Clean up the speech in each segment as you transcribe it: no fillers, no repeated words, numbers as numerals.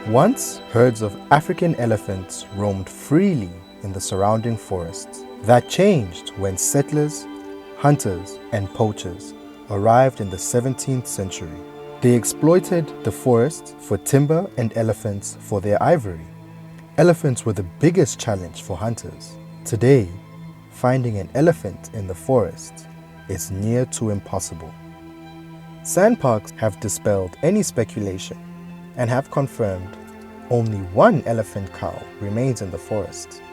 Once, herds of African elephants roamed freely in the surrounding forests. That changed when settlers, hunters, and poachers arrived in the 17th century. They exploited the forest for timber and elephants for their ivory. Elephants were the biggest challenge for hunters. Today, finding an elephant in the forest is near to impossible. Sandparks have dispelled any speculation and have confirmed only one elephant cow remains in the forest.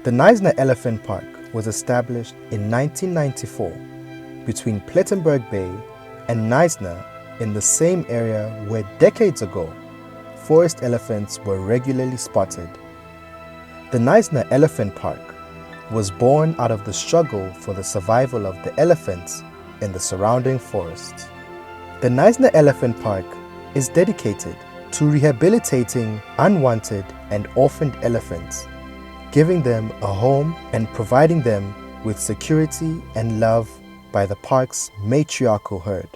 The Knysna Elephant Park was established in 1994 between Plettenberg Bay and Knysna in the same area where decades ago forest elephants were regularly spotted. The Knysna Elephant Park was born out of the struggle for the survival of the elephants in the surrounding forests. The Knysna Elephant Park is dedicated to rehabilitating unwanted and orphaned elephants, giving them a home and providing them with security and love by the park's matriarchal herd.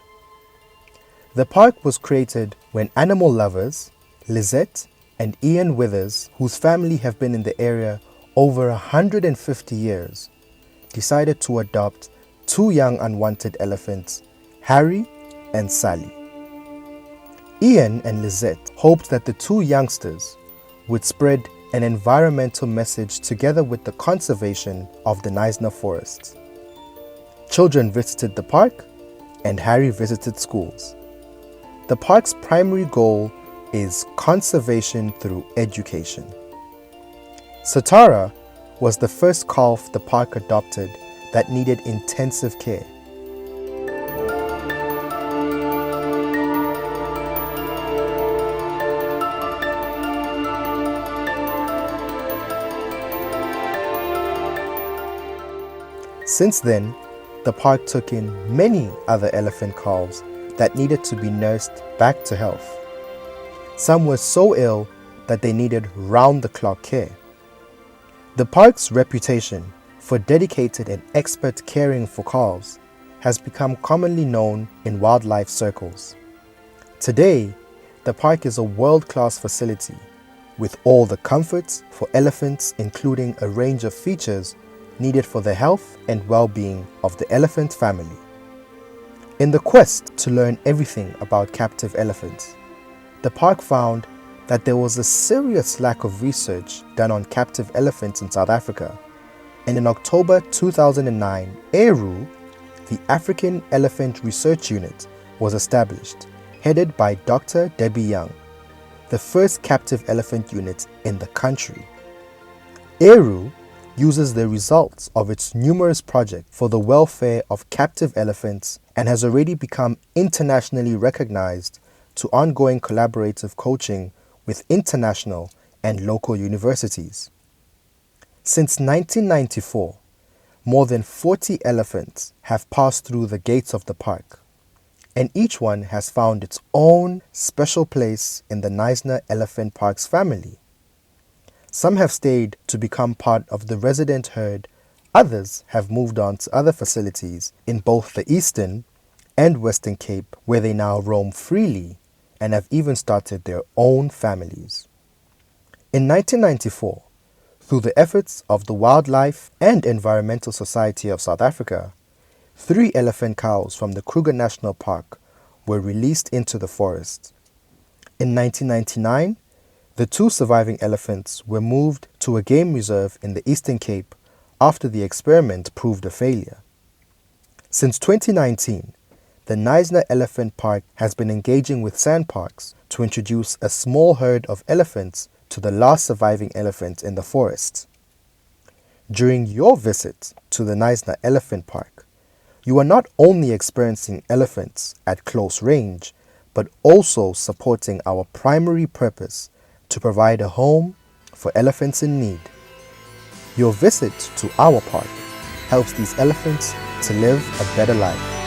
The park was created when animal lovers, Lizette and Ian Withers, whose family have been in the area over 150 years, decided to adopt two young unwanted elephants, Harry and Sally. Ian and Lizette hoped that the two youngsters would spread an environmental message together with the conservation of the Knysna forests. Children visited the park and Harry visited schools. The park's primary goal is conservation through education. Satara was the first calf the park adopted that needed intensive care. Since then, the park took in many other elephant calves that needed to be nursed back to health. Some were so ill that they needed round-the-clock care. The park's reputation for dedicated and expert caring for calves has become commonly known in wildlife circles. Today, the park is a world-class facility with all the comforts for elephants, including a range of features needed for the health and well-being of the elephant family. In the quest to learn everything about captive elephants, the park found that there was a serious lack of research done on captive elephants in South Africa, and in October 2009, ARU, the African Elephant Research Unit, was established, headed by Dr. Debbie Young, the first captive elephant unit in the country. ARU uses the results of its numerous projects for the welfare of captive elephants and has already become internationally recognized to ongoing collaborative coaching with international and local universities. Since 1994, more than 40 elephants have passed through the gates of the park, and each one has found its own special place in the Knysna Elephant Park's family. Some have stayed to become part of the resident herd, others have moved on to other facilities in both the Eastern and Western Cape, where they now roam freely and have even started their own families. In 1994, through the efforts of the Wildlife and Environmental Society of South Africa, 3 elephant cows from the Kruger National Park were released into the forest. In 1999, the 2 surviving elephants were moved to a game reserve in the Eastern Cape after the experiment proved a failure. Since 2019, the Knysna Elephant Park has been engaging with sandparks to introduce a small herd of elephants to the last surviving elephant in the forest. During your visit to the Knysna Elephant Park, you are not only experiencing elephants at close range, but also supporting our primary purpose to provide a home for elephants in need. Your visit to our park helps these elephants to live a better life.